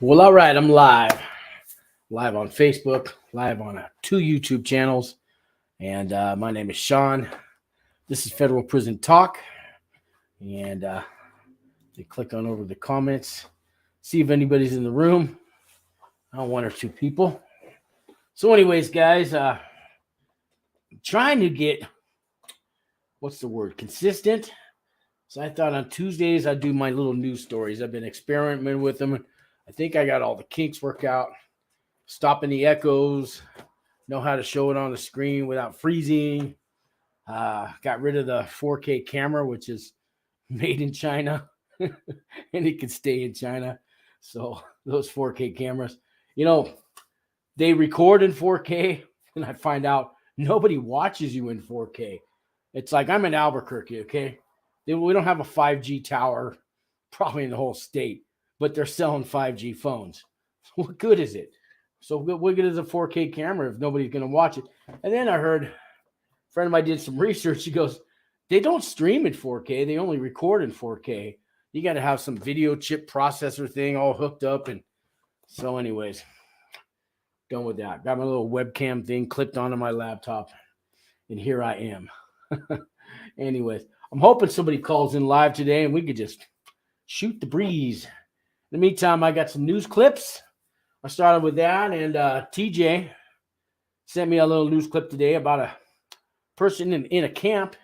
Well, all right, I'm live on Facebook, live on 2 YouTube channels, and my name is Sean. This is Federal Prison Talk, and you click on over the comments, see if anybody's in the room. One or two people. So anyways, guys, I'm trying to get, consistent. So I thought on Tuesdays I'd do my little news stories. I've been experimenting with them. I think I got all the kinks worked out. Stopping the echoes, know how to show it on the screen without freezing. Got rid of the 4K camera, which is made in China, and it can stay in China. So those 4K cameras, they record in 4K, and I find out nobody watches you in 4K. It's like I'm in Albuquerque, okay? We don't have a 5G tower probably in the whole state, but they're selling 5G phones. What good is it? So what good is a 4K camera if nobody's going to watch it? And then I heard a friend of mine did some research. He goes, they don't stream in 4K. They only record in 4K. You got to have some video chip processor thing all hooked up. And so anyways, done with that. Got my little webcam thing clipped onto my laptop. And here I am. Anyways, I'm hoping somebody calls in live today and we could just shoot the breeze. In the meantime, I got some news clips. I started with that, and TJ sent me a little news clip today about a person in a camp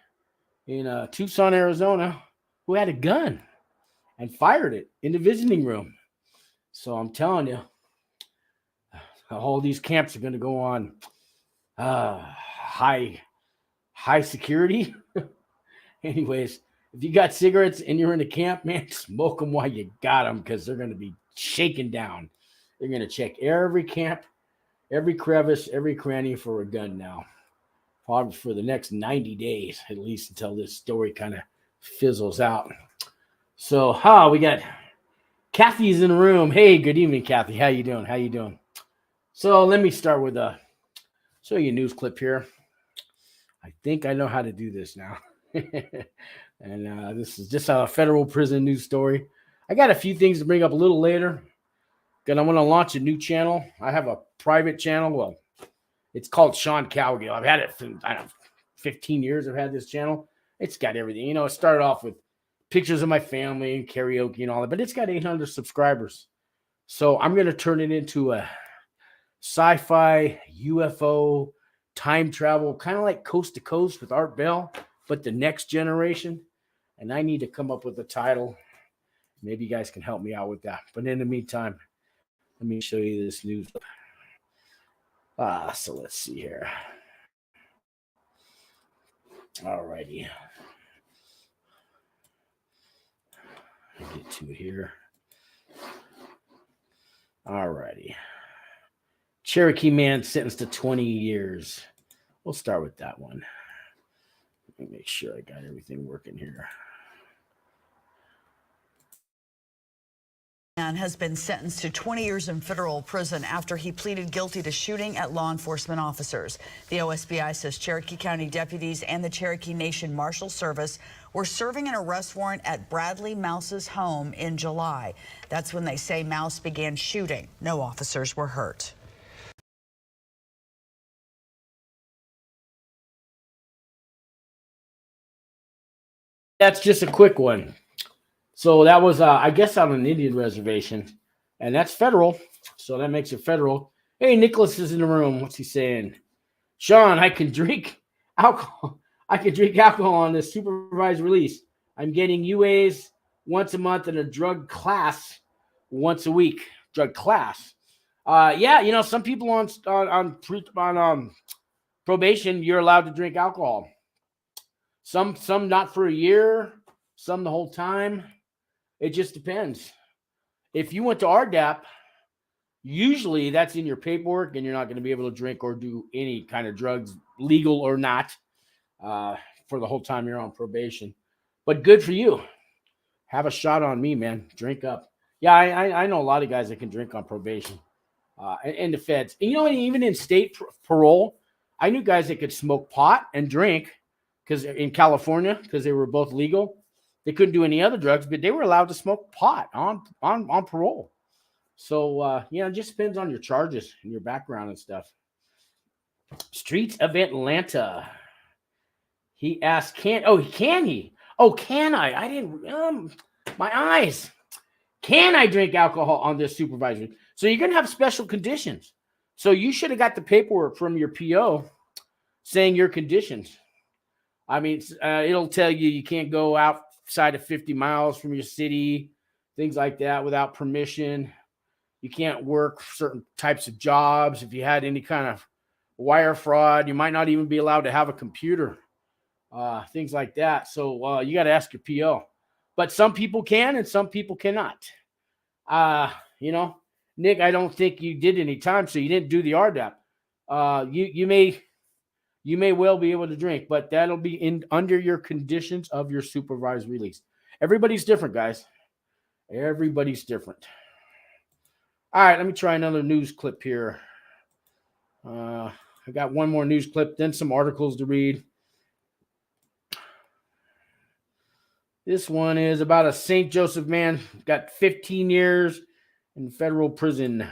in Tucson, Arizona, who had a gun and fired it in the visiting room. So I'm telling you, all these camps are going to go on high security. Anyways, if you got cigarettes and you're in a camp, man, smoke them while you got them because they're going to be shaken down. They're going to check every camp, every crevice, every cranny for a gun now. Probably for the next 90 days, at least until this story kind of fizzles out. So, we got Kathy's in the room. Hey, good evening, Kathy. How you doing? So let me start with show you a news clip here. I think I know how to do this now. And this is just a federal prison news story. I got a few things to bring up a little later. Because I want to launch a new channel. I have a private channel. Well, it's called Sean Cowgill. I've had it for, 15 years. I've had this channel. It's got everything. It started off with pictures of my family and karaoke and all that. But it's got 800 subscribers. So I'm going to turn it into a sci-fi, UFO, time travel, kind of like Coast to Coast with Art Bell, but the next generation. And I need to come up with a title. Maybe you guys can help me out with that. But in the meantime, let me show you this news. So let's see here. All righty. Get to it here. All righty. Cherokee man sentenced to 20 years. We'll start with that one. Let me make sure I got everything working here. Man has been sentenced to 20 years in federal prison after he pleaded guilty to shooting at law enforcement officers. The OSBI says Cherokee County deputies and the Cherokee Nation Marshal Service were serving an arrest warrant at Bradley Mouse's home in July. That's when they say Mouse began shooting. No officers were hurt. That's just a quick one. So that was, I guess, on an Indian reservation, and that's federal. So that makes it federal. Hey, Nicholas is in the room. What's he saying? Sean, I can drink alcohol. I can drink alcohol on this supervised release. I'm getting UAs once a month and a drug class once a week. Drug class. Yeah, some people on probation, you're allowed to drink alcohol. Some not for a year. Some the whole time. It just depends. If you went to RDAP, usually that's in your paperwork and you're not going to be able to drink or do any kind of drugs, legal or not, for the whole time you're on probation. But good for you. Have a shot on me, man. Drink up. Yeah, I know a lot of guys that can drink on probation and the feds. And even in state parole, I knew guys that could smoke pot and drink because in California, because they were both legal. They couldn't do any other drugs, but they were allowed to smoke pot on parole. So, it just depends on your charges and your background and stuff. Streets of Atlanta. He asked, can he? Oh, can I? I didn't, my eyes. Can I drink alcohol on this supervisory? So you're going to have special conditions. So you should have got the paperwork from your PO saying your conditions. I mean, it'll tell you can't go outside of 50 miles from your city, things like that without permission. You can't work certain types of jobs. If you had any kind of wire fraud, you might not even be allowed to have a computer, things like that. So you got to ask your PO. But some people can and some people cannot. Nick, I don't think you did any time, so you didn't do the RDAP. You may well be able to drink, but that'll be under your conditions of your supervised release. Everybody's different, guys. Everybody's different. All right, let me try another news clip here. I got one more news clip, then some articles to read. This one is about a St. Joseph man, got 15 years in federal prison.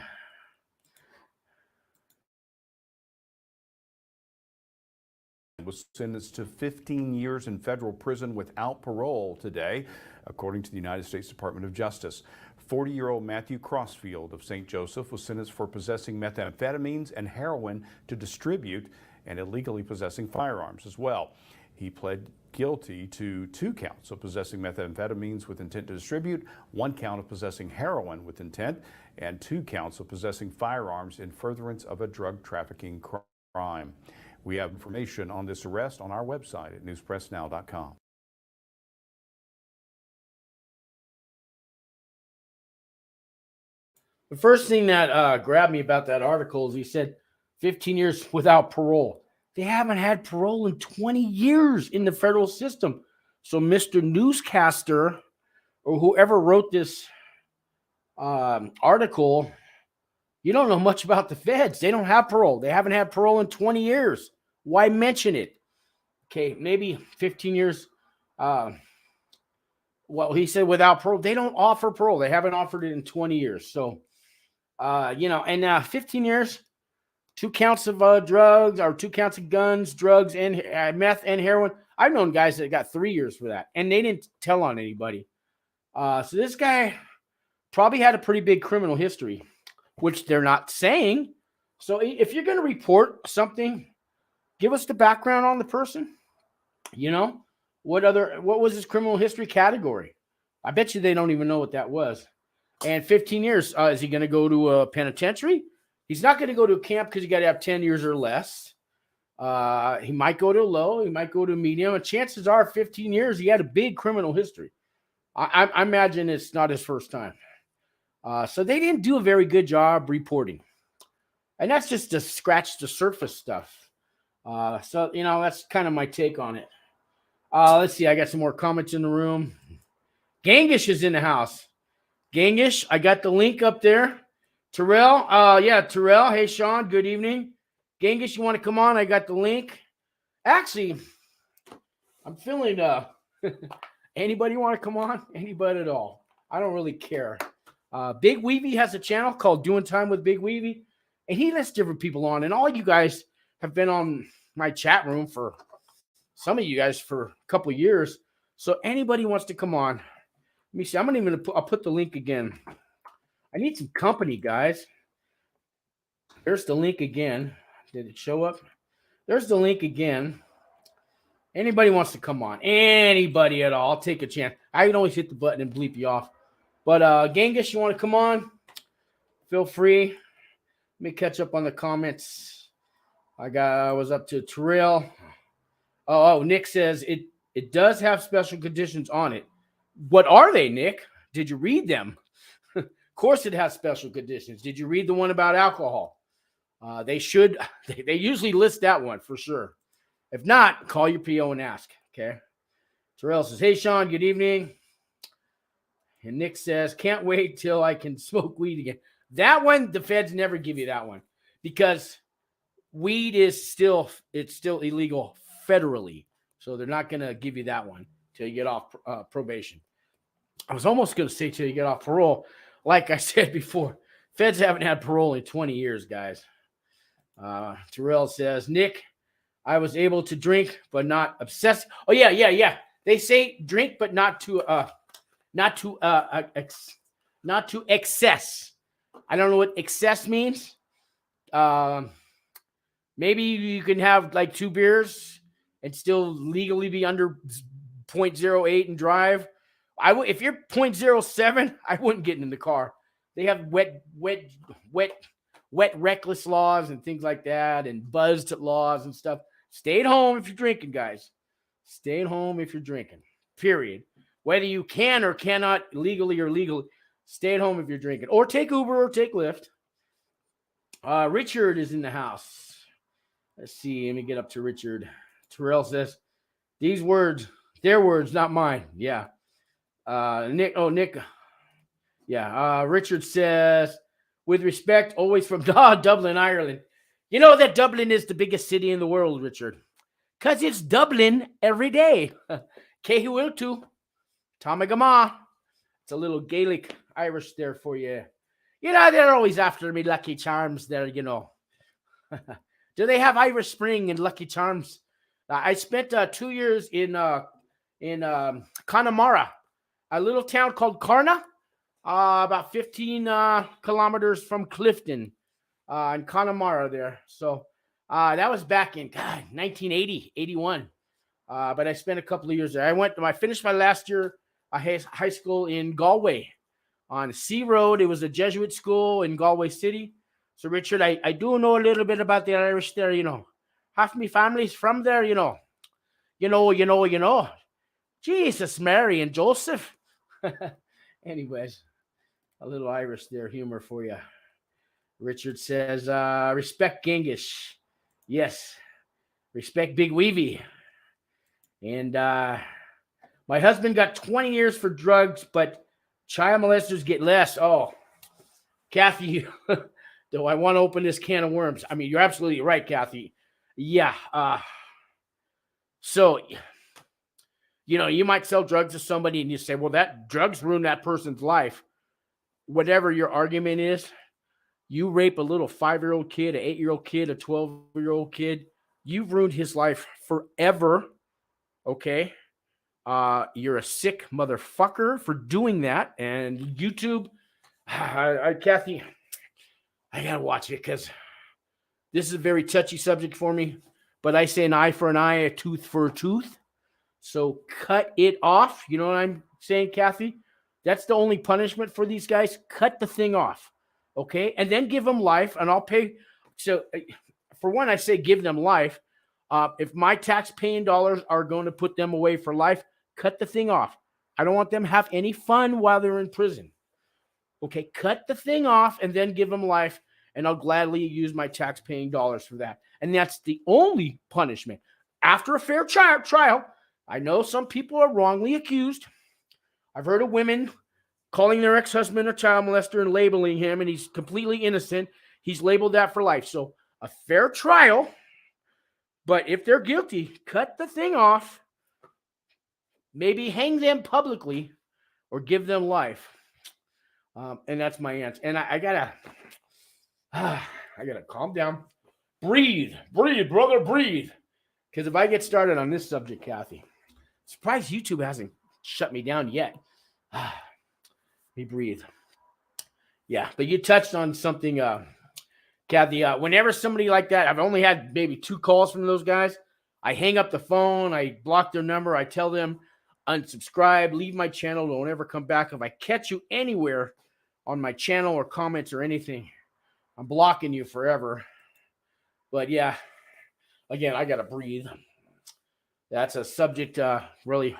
Was sentenced to 15 years in federal prison without parole today, according to the United States Department of Justice. 40-year-old Matthew Crossfield of St. Joseph was sentenced for possessing methamphetamines and heroin to distribute and illegally possessing firearms as well. He pled guilty to 2 counts of possessing methamphetamines with intent to distribute, 1 count of possessing heroin with intent, and 2 counts of possessing firearms in furtherance of a drug trafficking crime. We have information on this arrest on our website at newspressnow.com. The first thing that grabbed me about that article is he said 15 years without parole. They haven't had parole in 20 years in the federal system. So Mr. Newscaster or whoever wrote this article, you don't know much about the feds. They don't have parole. They haven't had parole in 20 years. Why mention it? Okay, maybe 15 years. Well, he said without parole. They don't offer parole. They haven't offered it in 20 years. So, 15 years, 2 counts of drugs or 2 counts of guns, drugs, and meth and heroin. I've known guys that got 3 years for that, and they didn't tell on anybody. So this guy probably had a pretty big criminal history, which they're not saying. So if you're going to report something, give us the background on the person. What was his criminal history category? I bet you they don't even know what that was. And 15 years, is he going to go to a penitentiary? He's not going to go to a camp because you got to have 10 years or less. He might go to low. He might go to medium. And chances are 15 years, he had a big criminal history. I imagine it's not his first time. So they didn't do a very good job reporting. And that's just to scratch the surface stuff. That's kind of my take on it. Let's see. I got some more comments in the room. Gangish is in the house. Gangish, I got the link up there. Terrell, Terrell. Hey, Sean, good evening. Gangish, you want to come on? I got the link. Actually, I'm feeling, anybody want to come on? Anybody at all? I don't really care. Big Weavy has a channel called Doing Time with Big Weavy, and he lets different people on. And all you guys have been on my chat room for some of you guys for a couple of years. So anybody wants to come on, let me see. I'll put the link again. I need some company, guys. There's the link again. Did it show up? There's the link again. Anybody wants to come on. Anybody at all. I'll take a chance. I can always hit the button and bleep you off. But Genghis, you want to come on? Feel free. Let me catch up on the comments. I was up to Terrell. Oh, Nick says it does have special conditions on it. What are they, Nick? Did you read them? Of course it has special conditions. Did you read the one about alcohol? They should. They usually list that one for sure. If not, call your PO and ask. Okay. Terrell says, hey, Sean, good evening. And Nick says, can't wait till I can smoke weed again. That one, the feds never give you that one because weed is still illegal federally. So they're not going to give you that one till you get off probation. I was almost going to say till you get off parole. Like I said before, Feds haven't had parole in 20 years, guys. Terrell says, Nick, I was able to drink, but not obsess. Oh, yeah. They say drink, but not to excess. I don't know what excess means. Maybe you can have like 2 beers and still legally be under 0.08 and drive. If you're 0.07, I wouldn't get in the car. They have wet, reckless laws and things like that, and buzzed laws and stuff. Stay at home if you're drinking, guys. Stay at home if you're drinking. Period. Whether you can or cannot legally or legally, stay at home if you're drinking, or take Uber or take Lyft. Richard is in the house. Let's see. Let me get up to Richard. Terrell says, "These words, their words, not mine." Yeah. Nick. Yeah. Richard says, "With respect, always from Dublin, Ireland." You know that Dublin is the biggest city in the world, Richard, because it's Dublin every day. Kehiwiltu, Tamagama. It's a little Gaelic Irish there for you. You know, they're always after me, Lucky Charms there, you know. Do they have Irish Spring and Lucky Charms? I spent 2 years in Connemara, a little town called Carna, about 15 kilometers from Clifton, in Connemara there. So that was back in 1980, 81. But I spent a couple of years there. I finished my last year high school in Galway on Sea Road. It was a Jesuit school in Galway City. So, Richard, I do know a little bit about the Irish there, you know. Half my family's from there, you know. You know. Jesus, Mary, and Joseph. Anyways, a little Irish there humor for you. Richard says, respect Genghis. Yes. Respect Big Weavy. And my husband got 20 years for drugs, but child molesters get less. Oh, Kathy, do I want to open this can of worms? I mean, you're absolutely right, Kathy. Yeah. So, you know, you might sell drugs to somebody and you say, well, that drugs ruined that person's life. Whatever your argument is, you rape a little 5-year-old kid, an 8-year-old kid, a 12-year-old kid, you've ruined his life forever. Okay. You're a sick motherfucker for doing that. And YouTube, Kathy, I gotta watch it because this is a very touchy subject for me. But I say an eye for an eye, a tooth for a tooth. So cut it off. You know what I'm saying, Kathy? That's the only punishment for these guys. Cut the thing off. Okay. And then give them life, and I'll pay. So for one, I say give them life. If my tax-paying dollars are going to put them away for life, cut the thing off. I don't want them to have any fun while they're in prison. Okay, cut the thing off and then give them life, and I'll gladly use my tax-paying dollars for that. And that's the only punishment. After a fair trial, I know some people are wrongly accused. I've heard of women calling their ex-husband a child molester and labeling him, and he's completely innocent. He's labeled that for life. So a fair trial, but if they're guilty, cut the thing off. Maybe hang them publicly or give them life. And that's my answer. And I gotta calm down. Breathe, brother, breathe. Because if I get started on this subject, Kathy, surprised YouTube hasn't shut me down yet. Let me breathe. Yeah, but you touched on something, Kathy. Whenever somebody like that, I've only had maybe 2 calls from those guys. I hang up the phone. I block their number. I tell them, unsubscribe, leave my channel. Don't ever come back. If I catch you anywhere on my channel or comments or anything, I'm blocking you forever. But yeah, again, I got to breathe. That's a subject, really,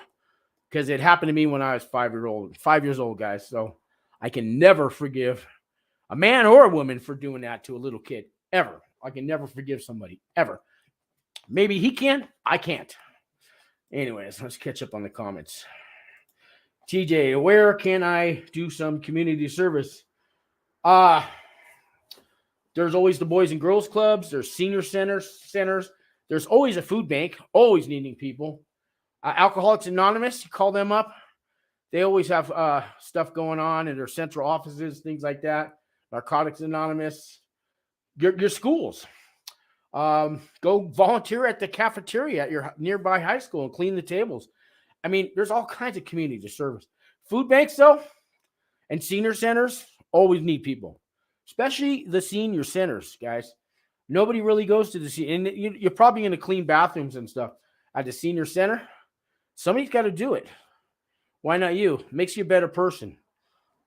because it happened to me when I was 5 years old, guys. So I can never forgive a man or a woman for doing that to a little kid, ever. I can never forgive somebody, ever. Maybe he can, I can't. Anyways, let's catch up on the comments. TJ, where can I do some community service? There's always the Boys and Girls Clubs. There's senior centers. There's always a food bank, always needing people. Alcoholics Anonymous, you call them up. They always have stuff going on in their central offices, things like that. Narcotics Anonymous, your schools. Go volunteer at the cafeteria at your nearby high school and clean the tables. I mean, there's all kinds of community service. Food banks, though, and senior centers always need people, especially the senior centers, guys. Nobody really goes to the senior, and you're probably going to clean bathrooms and stuff at the senior center. Somebody's got to do it. Why not you? Makes you a better person.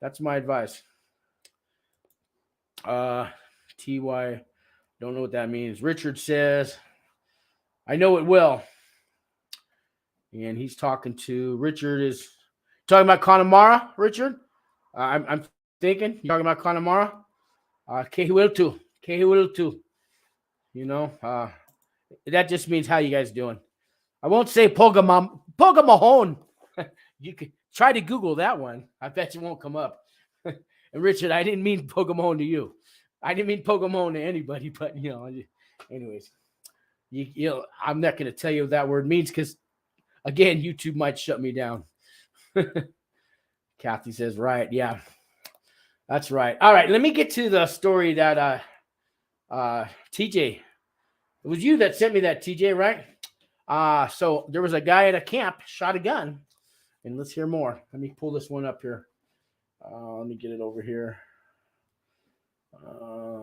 That's my advice. TY, don't know what that means. Richard says, I know it well. And he's talking to Richard is talking about Connemara, Richard. I'm thinking you're talking about Connemara. Kehiwiltu. You know, that just means how you guys doing. I won't say Pogamahone. You can try to Google that one. I bet you won't come up. And Richard, I didn't mean Pogamahone to you. I didn't mean Pogamahone to anybody, but you know, anyways, you know, I'm not going to tell you what that word means because, again, YouTube might shut me down. Kathy says, right, yeah, that's right. All right, let me get to the story that TJ. It was you that sent me that, TJ, right? So there was a guy at a camp shot a gun, and let's hear more. Let me pull this one up here. Let me get it over here.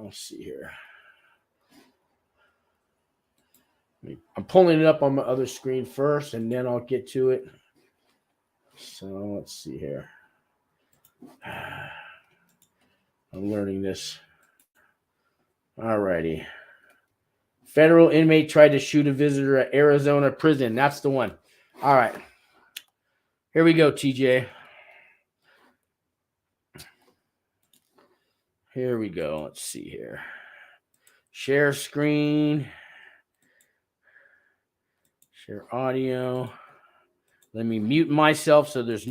Let's see here. I'm pulling it up on my other screen first, and then I'll get to it. So let's see here. I'm learning this. All righty. Federal inmate tried to shoot a visitor at Arizona prison. That's the one. All right. Here we go, TJ. Here we go. Let's see here. Share screen. Share audio. Let me mute myself so there's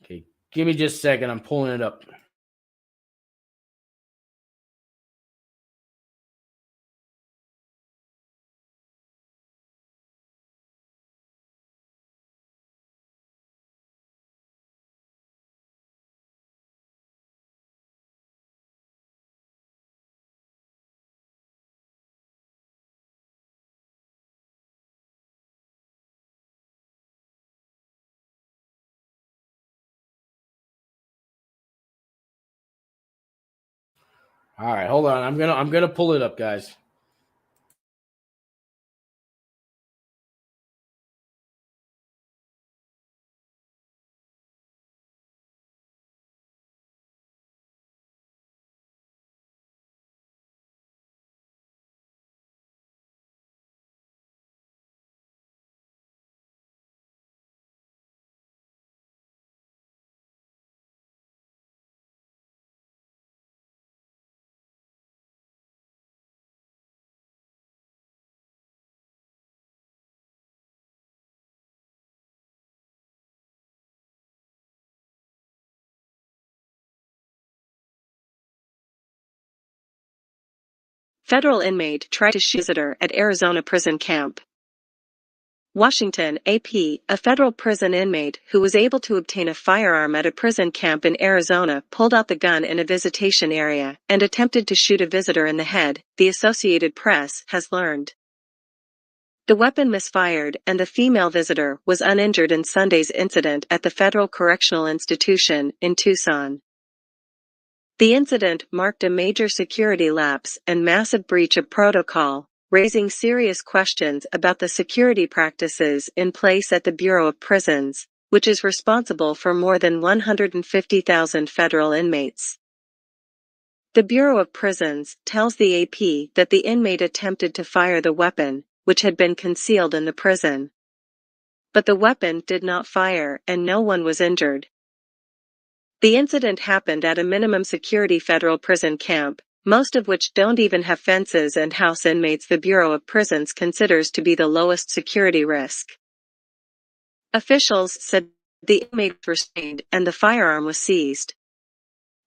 okay. Give me just a second. I'm pulling it up. All right, hold on. I'm gonna pull it up, guys. Federal inmate tried to shoot visitor at Arizona prison camp. Washington, AP, a federal prison inmate who was able to obtain a firearm at a prison camp in Arizona pulled out the gun in a visitation area and attempted to shoot a visitor in the head, the Associated Press has learned. The weapon misfired and the female visitor was uninjured in Sunday's incident at the Federal Correctional Institution in Tucson. The incident marked a major security lapse and massive breach of protocol, raising serious questions about the security practices in place at the Bureau of Prisons, which is responsible for more than 150,000 federal inmates. The Bureau of Prisons tells the AP that the inmate attempted to fire the weapon, which had been concealed in the prison. But the weapon did not fire and no one was injured. The incident happened at a minimum security federal prison camp, most of which don't even have fences and house inmates the Bureau of Prisons considers to be the lowest security risk. Officials said the inmate was restrained and the firearm was seized.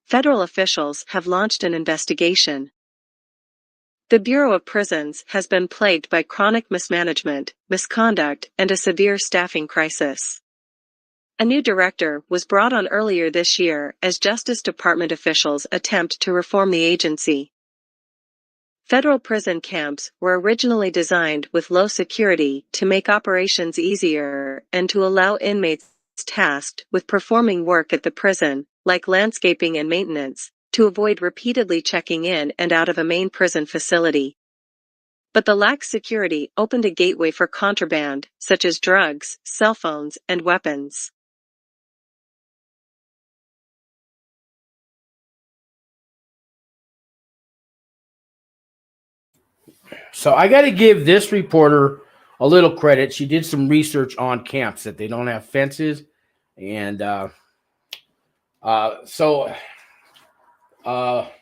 Federal officials have launched an investigation. The Bureau of Prisons has been plagued by chronic mismanagement, misconduct, and a severe staffing crisis. A new director was brought on earlier this year as Justice Department officials attempt to reform the agency. Federal prison camps were originally designed with low security to make operations easier and to allow inmates tasked with performing work at the prison, like landscaping and maintenance, to avoid repeatedly checking in and out of a main prison facility. But the lax security opened a gateway for contraband, such as drugs, cell phones, and weapons. So I got to give this reporter a little credit. She did some research on camps that they don't have fences. And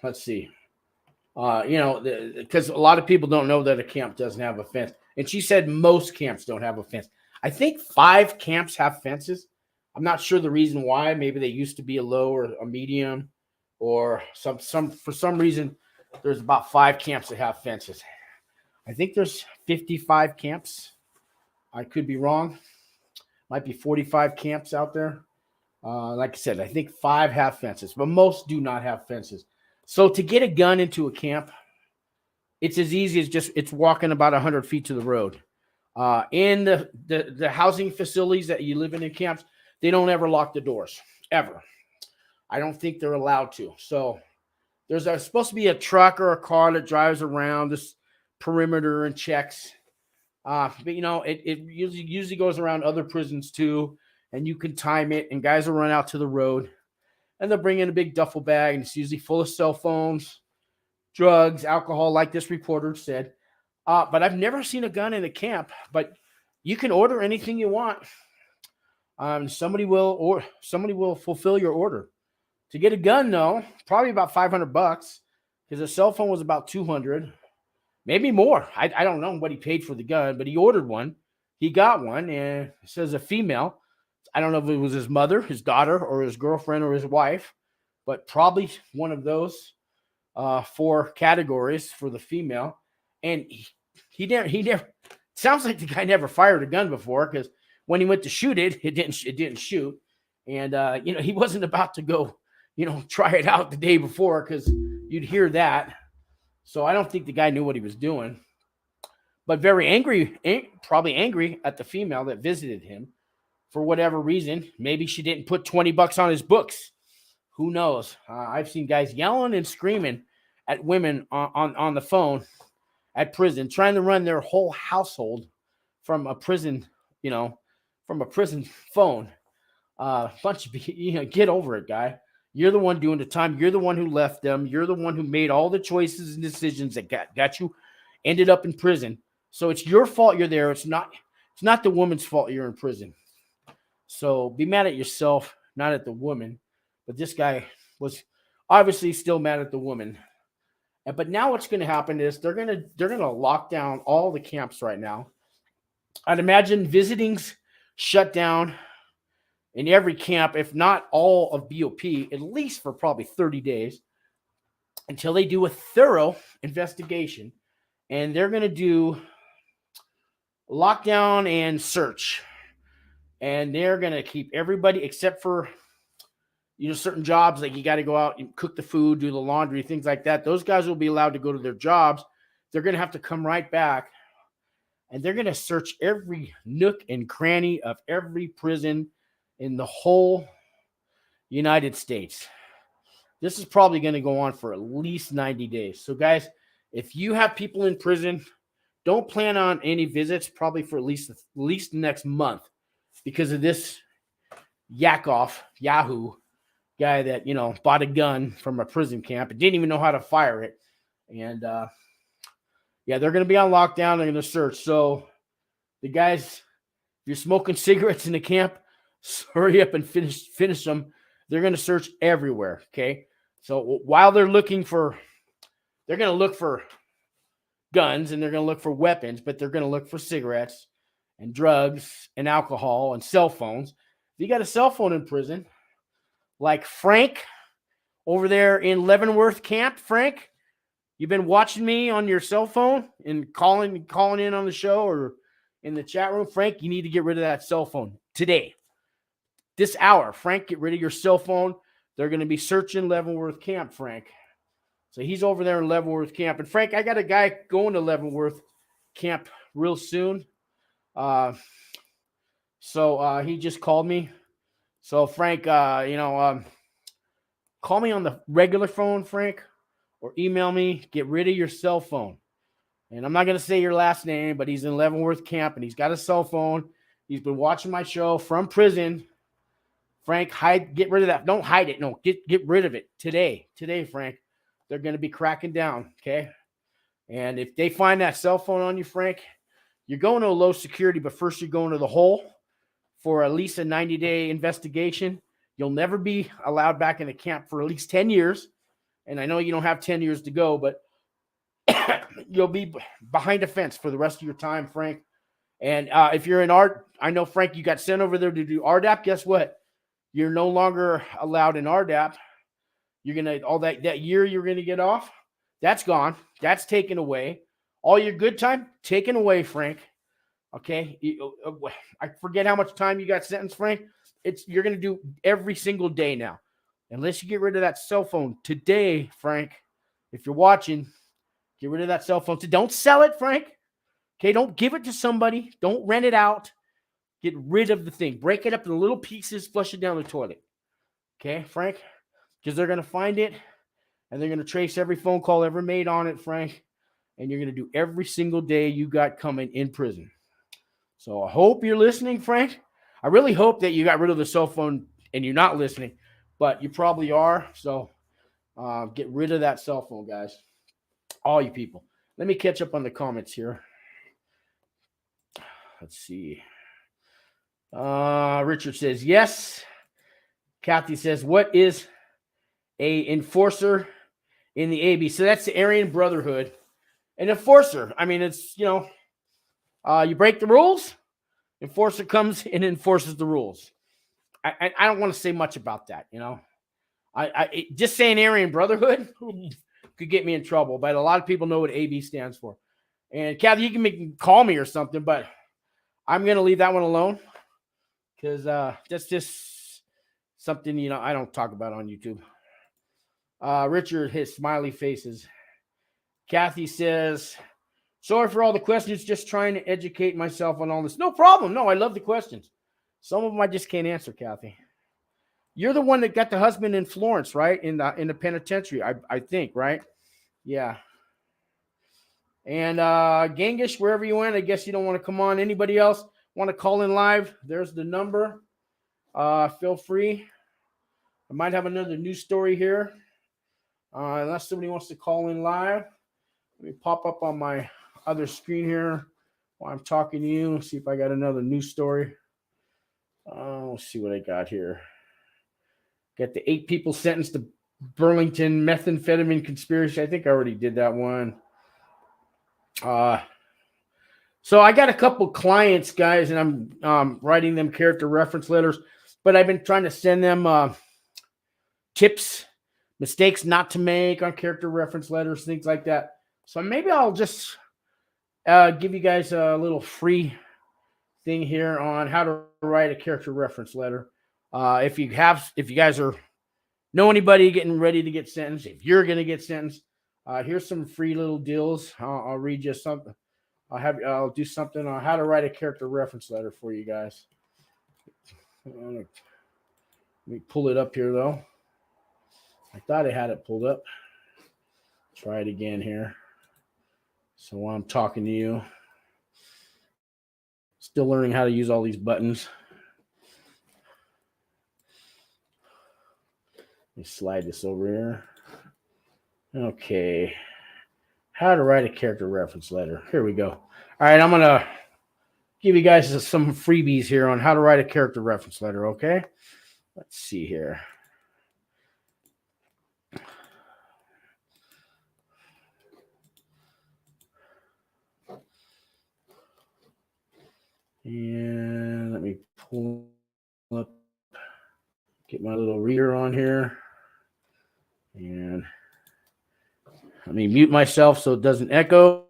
let's see. Because a lot of people don't know that a camp doesn't have a fence. And she said most camps don't have a fence. I think 5 camps have fences. I'm not sure the reason why. Maybe they used to be a low or a medium, or for some reason there's about 5 camps that have fences. I think there's 55 camps. I could be wrong. Might be 45 camps out there. Like I said, I think 5 have fences, but most do not have fences. So to get a gun into a camp, it's as easy as it's walking about 100 feet to the road. In the housing facilities that you live in camps, they don't ever lock the doors, ever. I don't think they're allowed to. So there's supposed to be a truck or a car that drives around this perimeter and checks. But it usually goes around other prisons too, and you can time it, and guys will run out to the road and they'll bring in a big duffel bag, and it's usually full of cell phones, drugs, alcohol, like this reporter said. But I've never seen a gun in a camp, but you can order anything you want. Somebody will fulfill your order. To get a gun, though, probably about $500, because a cell phone was about $200, maybe more. I don't know what he paid for the gun, but he ordered one. He got one, and it says a female. I don't know if it was his mother, his daughter, or his girlfriend, or his wife, but probably one of those 4 categories for the female. And he never. Sounds like the guy never fired a gun before, because when he went to shoot it, it didn't shoot. And he wasn't about to go, try it out the day before, because you'd hear that. So I don't think the guy knew what he was doing. But very angry, probably angry at the female that visited him for whatever reason. Maybe she didn't put $20 on his books. Who knows? I've seen guys yelling and screaming at women on the phone at prison, trying to run their whole household from a prison, from a prison phone. Bunch of, get over it, guy. You're the one doing the time. You're the one who left them. You're the one who made all the choices and decisions that got you ended up in prison. So it's your fault you're there. It's not the woman's fault you're in prison. So be mad at yourself, not at the woman. But this guy was obviously still mad at the woman. But now what's going to happen is they're going to lock down all the camps right now. I'd imagine visiting's shut down in every camp, if not all of BOP, at least for probably 30 days, until they do a thorough investigation. And they're going to do lockdown and search. And they're going to keep everybody, except for certain jobs, like you got to go out and cook the food, do the laundry, things like that. Those guys will be allowed to go to their jobs. They're going to have to come right back, and they're going to search every nook and cranny of every prison in the whole United States. This is probably going to go on for at least 90 days. So guys, if you have people in prison, don't plan on any visits probably for at least the next month, because of this Yahoo guy that, bought a gun from a prison camp and didn't even know how to fire it. And they're going to be on lockdown. They're going to search. So the guys, if you're smoking cigarettes in the camp, hurry up and finish them. They're going to search everywhere. Okay. So while they're going to look for guns, and they're going to look for weapons, but they're going to look for cigarettes. and drugs and alcohol and cell phones. If you got a cell phone in prison, like Frank over there in Leavenworth camp, Frank, you've been watching me on your cell phone and calling in on the show or in the chat room. Frank, you need to get rid of that cell phone today. This hour, Frank, get rid of your cell phone. They're going to be searching Leavenworth camp, Frank. So he's over there in Leavenworth camp. And Frank, I got a guy going to Leavenworth camp real soon. So he just called me. So Frank, call me on the regular phone, Frank, or email me. Get rid of your cell phone. And I'm not going to say your last name, but he's in Leavenworth camp and he's got a cell phone. He's been watching my show from prison. Frank, get rid of that. Don't hide it. No, get rid of it today. Today, Frank. They're going to be cracking down, okay? And if they find that cell phone on you, Frank, you're going to a low security, but first you're going to the hole for at least a 90-day investigation. You'll never be allowed back in the camp for at least 10 years. And I know you don't have 10 years to go, but you'll be behind a fence for the rest of your time, Frank. And if you're in I know, Frank, you got sent over there to do RDAP. Guess what? You're no longer allowed in RDAP. You're going to, all that year you're going to get off, that's gone. That's taken away. All your good time, taken away, Frank. Okay? I forget how much time you got sentenced, Frank. You're going to do every single day now. Unless you get rid of that cell phone today, Frank, if you're watching, get rid of that cell phone. So don't sell it, Frank. Okay? Don't give it to somebody. Don't rent it out. Get rid of the thing. Break it up into little pieces, flush it down the toilet. Okay, Frank? Because they're going to find it, and they're going to trace every phone call ever made on it, Frank, and you're going to do every single day you got coming in prison. So I hope you're listening, Frank. I really hope that you got rid of the cell phone and you're not listening, but you probably are. So get rid of that cell phone, guys. All you people. Let me catch up on the comments here. Let's see. Richard says, yes. Kathy says, what is a enforcer in the AB? So that's the Aryan Brotherhood. An enforcer. I mean, it's, you break the rules, enforcer comes and enforces the rules. I don't want to say much about that, I just saying Aryan Brotherhood could get me in trouble, but a lot of people know what AB stands for. And Kathy, you can call me or something, but I'm going to leave that one alone because that's just something, I don't talk about on YouTube. Richard, his smiley faces. Kathy says, sorry for all the questions, just trying to educate myself on all this. No problem. No, I love the questions. Some of them I just can't answer, Kathy. You're the one that got the husband in Florence, right? In the penitentiary, I think, right? Yeah. And Gengish, wherever you went, I guess you don't want to come on. Anybody else want to call in live? There's the number. Feel free. I might have another news story here. Unless somebody wants to call in live. Let me pop up on my other screen here while I'm talking to you. See if I got another news story. Let's see what I got here. Got the 8 people sentenced to Burlington methamphetamine conspiracy. I think I already did that one. So I got a couple clients, guys, and I'm writing them character reference letters, but I've been trying to send them tips, mistakes not to make on character reference letters, things like that. So maybe I'll just give you guys a little free thing here on how to write a character reference letter. If you guys know anybody getting ready to get sentenced, if you're going to get sentenced, here's some free little deals. I'll read you something. I'll do something on how to write a character reference letter for you guys. Let me pull it up here though. I thought I had it pulled up. Try it again here. So while I'm talking to you, still learning how to use all these buttons. Let me slide this over here. Okay. How to write a character reference letter. Here we go. All right, I'm going to give you guys some freebies here on how to write a character reference letter, okay? Let's see here. And let me pull up, get my little reader on here. And let me mute myself so it doesn't echo.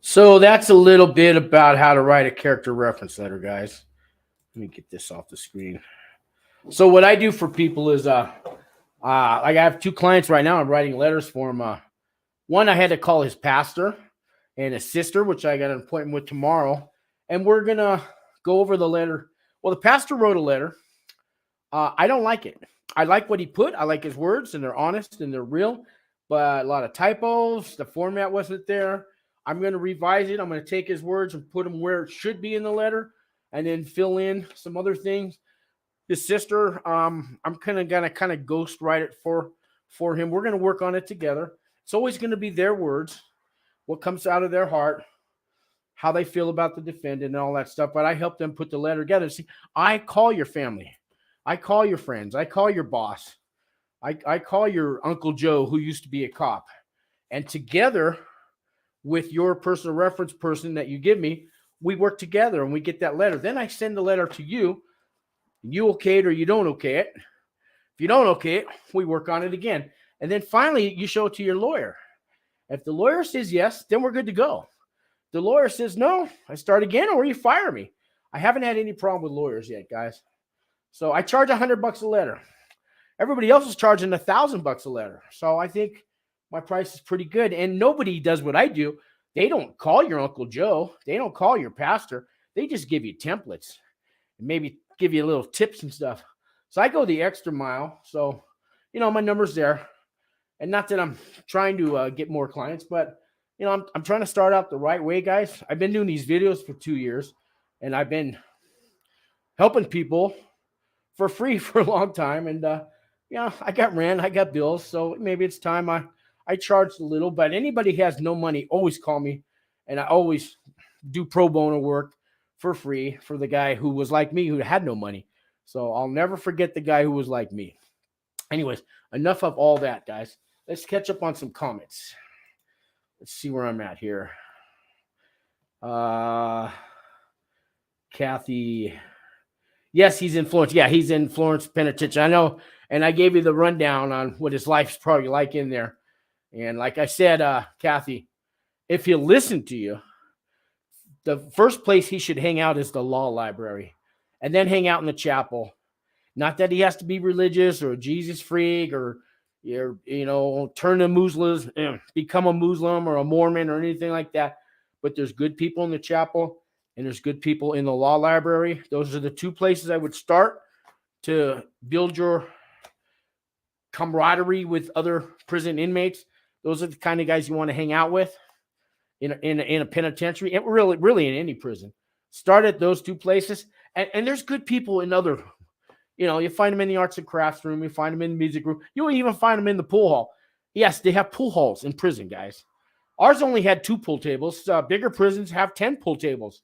So that's a little bit about how to write a character reference letter, guys. Let me get this off the screen. So what I do for people is, I have 2 clients right now. I'm writing letters for them. One, I had to call his pastor and his sister, which I got an appointment with tomorrow, and we're gonna go over the letter. Well, the pastor wrote a letter. I don't like it. I like what he put. I like his words, and they're honest and they're real, but a lot of typos. The format wasn't there. I'm going to revise it. I'm going to take his words and put them where it should be in the letter, and then fill in some other things. His sister, I'm gonna kind of ghost write it for him. We're gonna work on it together. It's always going to be their words, what comes out of their heart, how they feel about the defendant, and all that stuff. But I help them put the letter together. See, I call your family. I call your friends. I call your boss. I call your Uncle Joe, who used to be a cop. And together with your personal reference person that you give me, we work together and we get that letter. Then I send the letter to you. You okay it or you don't okay it. If you don't okay it, we work on it again. And then finally, you show it to your lawyer. If the lawyer says yes, then we're good to go. The lawyer says no, I start again, or you fire me. I haven't had any problem with lawyers yet, guys. So I charge $100 a letter. Everybody else is charging $1,000 a letter. So I think my price is pretty good. And nobody does what I do. They don't call your Uncle Joe. They don't call your pastor. They just give you templates and maybe give you little tips and stuff. So I go the extra mile. So, my number's there. And not that I'm trying to get more clients, but, I'm trying to start out the right way, guys. I've been doing these videos for 2 years, and I've been helping people for free for a long time. And, I got rent, I got bills. So maybe it's time I charged a little. But anybody who has no money, always call me. And I always do pro bono work for free for the guy who was like me, who had no money. So I'll never forget the guy who was like me. Anyways, enough of all that, guys. Let's catch up on some comments. Let's see where I'm at here. Kathy. Yes, he's in Florence. Yeah, he's in Florence Penitentiary. I know. And I gave you the rundown on what his life's probably like in there. And like I said, Kathy, if he'll listen to you, the first place he should hang out is the law library, and then hang out in the chapel. Not that he has to be religious or a Jesus freak or, turn to Muslims, become a Muslim or a Mormon or anything like that. But there's good people in the chapel and there's good people in the law library. Those are the 2 places I would start to build your camaraderie with other prison inmates. Those are the kind of guys you want to hang out with in a penitentiary, and really in any prison. Start at those 2 places. And there's good people in other, you find them in the arts and crafts room. You find them in the music room. You'll even find them in the pool hall. Yes, they have pool halls in prison, guys. Ours only had 2 pool tables. Bigger prisons have 10 pool tables.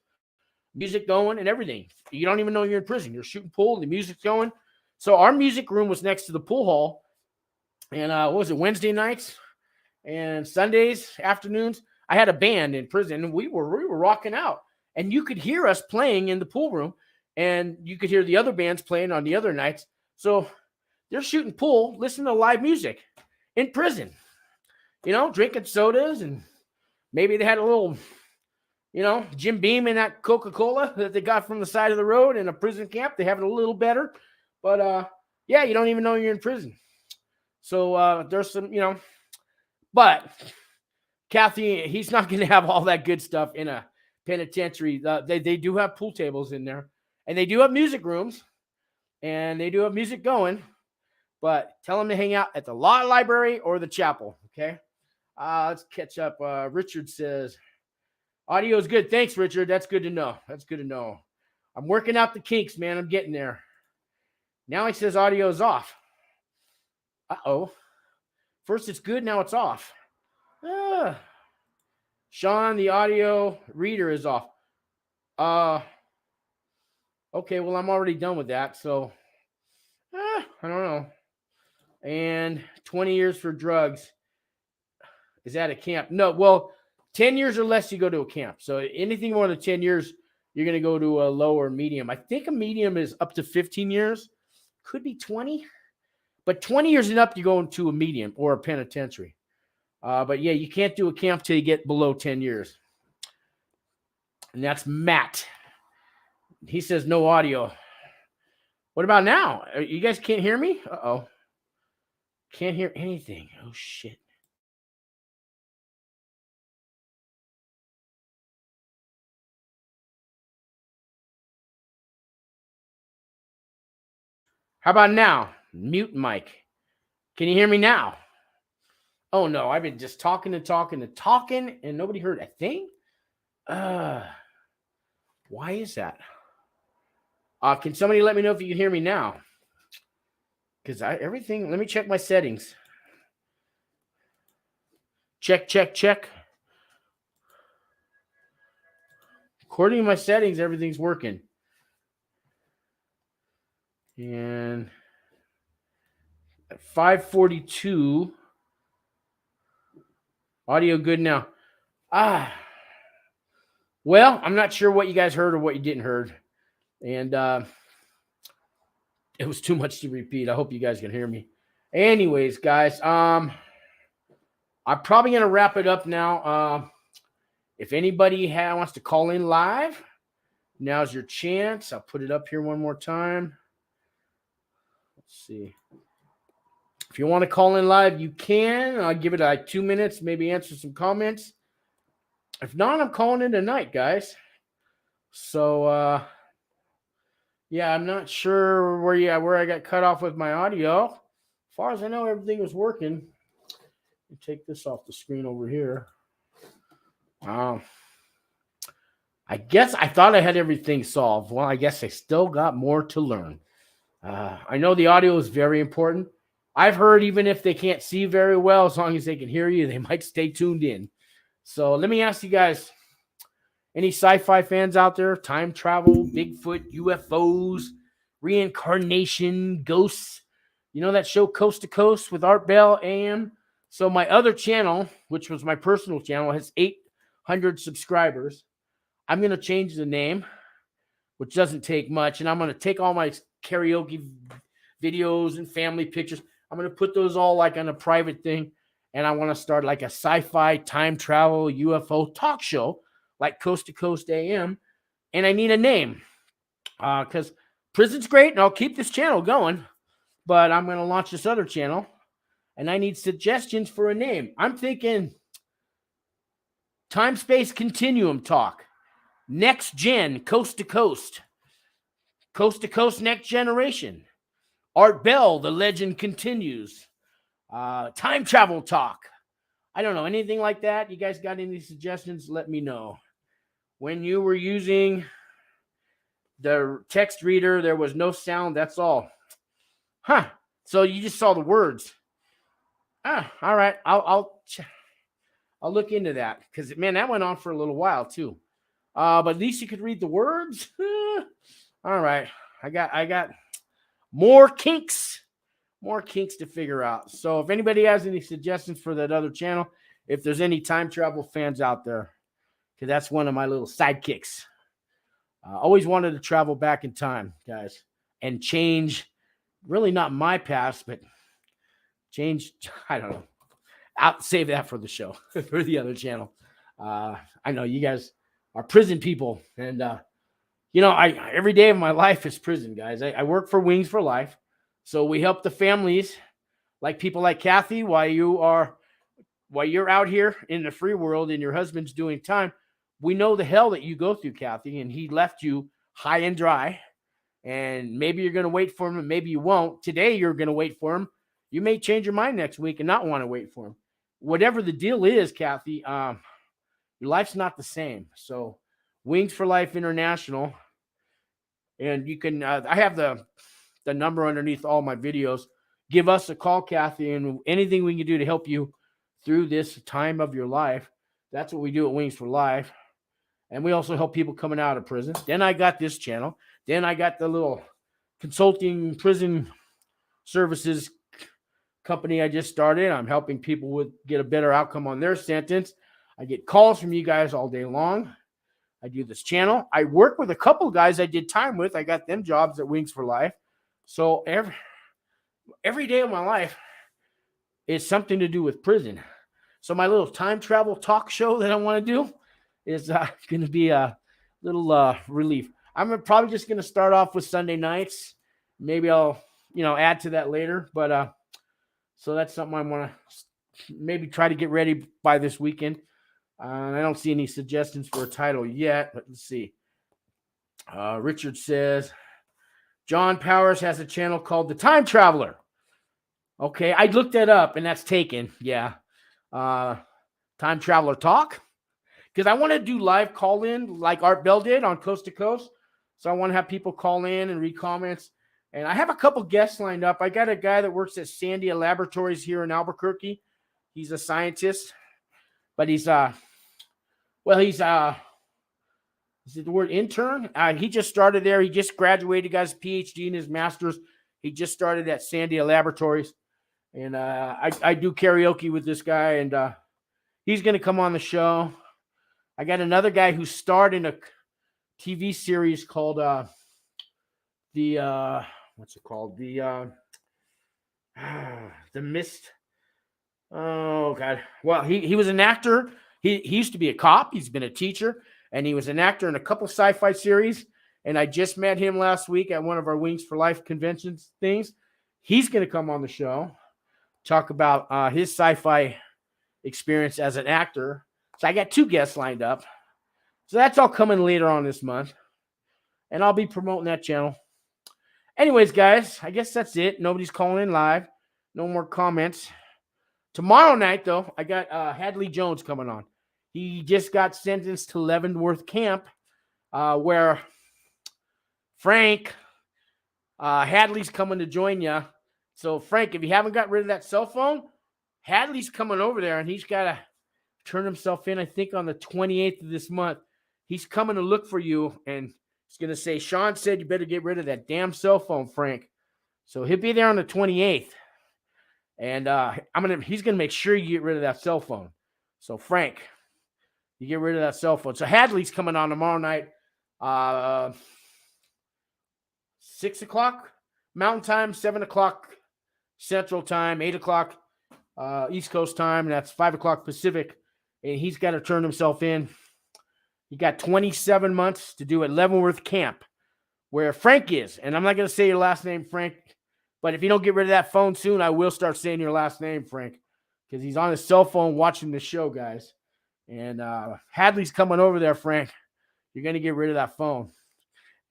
Music going and everything. You don't even know you're in prison. You're shooting pool, the music's going. So our music room was next to the pool hall. And what was it, Wednesday nights and Sundays afternoons? I had a band in prison, and we were rocking out. And you could hear us playing in the pool room, and you could hear the other bands playing on the other nights. So they're shooting pool, listening to live music in prison, drinking sodas, and maybe they had a little, Jim Beam in that Coca-Cola that they got from the side of the road in a prison camp. They have it a little better. But, you don't even know you're in prison. So there's some, but Kathy, he's not going to have all that good stuff in a penitentiary. They do have pool tables in there, and they do have music rooms, and they do have music going. But tell him to hang out at the law library or the chapel. Okay. Let's catch up. Richard says, audio is good. Thanks, Richard. That's good to know. I'm working out the kinks, man. I'm getting there. Now he says audio is off. Uh-oh. First it's good, now it's off. Sean, the audio reader is off. Okay, well, I'm already done with that, so I don't know. And 20 years for drugs. Is that a camp? No, well, 10 years or less, you go to a camp. So anything more than 10 years, you're going to go to a low or medium. I think a medium is up to 15 years. Could be 20. But 20 years and up, you go into a medium or a penitentiary. But yeah, you can't do a camp till you get below 10 years. And that's Matt. He says no audio. What about now? You guys can't hear me? Uh-oh. Can't hear anything. Oh, shit. How about now? Mute mic. Can you hear me now? Oh, no. I've been just talking and nobody heard a thing? Why is that? Can somebody let me know if you can hear me now? Because everything, let me check my settings. Check. According to my settings, everything's working. And at 5:42, audio good now. Well, I'm not sure what you guys heard or what you didn't heard. And it was too much to repeat. I hope you guys can hear me. Anyways, guys, I'm probably going to wrap it up now. If anybody wants to call in live, now's your chance. I'll put it up here one more time. Let's see. If you want to call in live, you can. I'll give it like 2 minutes, maybe answer some comments. If not, I'm calling it a night, guys. So, yeah, I'm not sure where I got cut off with my audio. As far as I know, everything was working. Take this off the screen over here. I guess I thought I had everything solved. Well, I guess I still got more to learn. I know the audio is very important. I've heard even if they can't see very well, as long as they can hear you, they might stay tuned in. So let me ask you guys, any sci-fi fans out there? Time travel, Bigfoot, UFOs, reincarnation, ghosts. You know that show Coast to Coast with Art Bell AM? So my other channel, which was my personal channel, has 800 subscribers. I'm going to change the name, which doesn't take much. And I'm going to take all my karaoke videos and family pictures. I'm going to put those all like on a private thing. And I want to start like a sci-fi time travel UFO talk show like Coast to Coast AM. And I need a name because prison's great and I'll keep this channel going. But I'm going to launch this other channel. And I need suggestions for a name. I'm thinking Time Space Continuum Talk. Next Gen, Coast to Coast. Coast to Coast Next Generation. Art Bell, The Legend Continues. Time Travel Talk. I don't know, anything like that? You guys got any suggestions? Let me know. When you were using the text reader, there was no sound. That's all. Huh. So you just saw the words. All right. I'll look into that because, man, that went on for a little while too. But at least you could read the words. All right. I got more kinks to figure out. So if anybody has any suggestions for that other channel, if there's any time travel fans out there, because that's one of my little sidekicks. I always wanted to travel back in time, guys, and change, really not my past, but change, I don't know. I'll save that for the show, for the other channel. I know you guys are prison people, and every day of my life is prison, guys. I work for Wings for Life, so we help the families, like people like Kathy, while you're out here in the free world and your husband's doing time. We know the hell that you go through, Kathy, and he left you high and dry, and maybe you're going to wait for him, and maybe you won't. Today, you're going to wait for him. You may change your mind next week and not want to wait for him. Whatever the deal is, Kathy, your life's not the same. So Wings for Life International, and you can, I have the number underneath all my videos. Give us a call, Kathy, and anything we can do to help you through this time of your life. That's what we do at Wings for Life. And we also help people coming out of prison. Then I got this channel. Then I got the little consulting prison services company I just started. I'm helping people get a better outcome on their sentence. I get calls from you guys all day long. I do this channel. I work with a couple of guys I did time with. I got them jobs at Wings for Life. So every day of my life is something to do with prison. So my little time travel talk show that I want to do is going to be a little relief. I'm probably just going to start off with Sunday nights maybe I'll, add to that later. But so that's something I want to maybe try to get ready by this weekend. I don't see any suggestions for a title yet, but let's see. Richard says, John Powers has a channel called The Time Traveler. Okay, I looked that up, and that's taken. Yeah. Time Traveler Talk. Because I want to do live call-in like Art Bell did on Coast to Coast. So I want to have people call in and read comments. And I have a couple guests lined up. I got a guy that works at Sandia Laboratories here in Albuquerque. He's a scientist. But he's, is it the word intern? He just started there. He just graduated, got his PhD and his master's. He just started at Sandia Laboratories. And I do karaoke with this guy, and he's going to come on the show. I got another guy who starred in a TV series called what's it called? The Mist. Oh God. Well, he was an actor. He used to be a cop. He's been a teacher, and he was an actor in a couple sci-fi series. And I just met him last week at one of our Wings for Life conventions things. He's going to come on the show, talk about his sci-fi experience as an actor. So I got 2 guests lined up. So that's all coming later on this month. And I'll be promoting that channel. Anyways, guys, I guess that's it. Nobody's calling in live. No more comments. Tomorrow night, though, I got Hadley Jones coming on. He just got sentenced to Leavenworth Camp, where Frank Hadley's coming to join you. So, Frank, if you haven't got rid of that cell phone, Hadley's coming over there, and he's got to turn himself in, I think, on the 28th of this month. He's coming to look for you, and he's going to say, Sean said you better get rid of that damn cell phone, Frank. So he'll be there on the 28th, and he's going to make sure you get rid of that cell phone. So, Frank, you get rid of that cell phone. So Hadley's coming on tomorrow night, 6 o'clock Mountain Time, 7 o'clock Central Time, 8 o'clock East Coast Time, and that's 5 o'clock Pacific. And he's got to turn himself in. He got 27 months to do at Leavenworth Camp, where Frank is. And I'm not going to say your last name, Frank, but if you don't get rid of that phone soon, I will start saying your last name, Frank, because he's on his cell phone watching the show, guys. And Hadley's coming over there, Frank. You're going to get rid of that phone.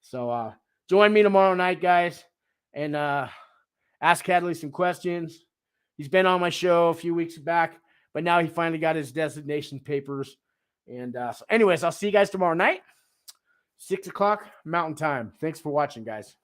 So join me tomorrow night, guys, and ask Hadley some questions. He's been on my show a few weeks back, but now he finally got his designation papers. And so anyways, I'll see you guys tomorrow night, 6 o'clock Mountain Time. Thanks for watching, guys.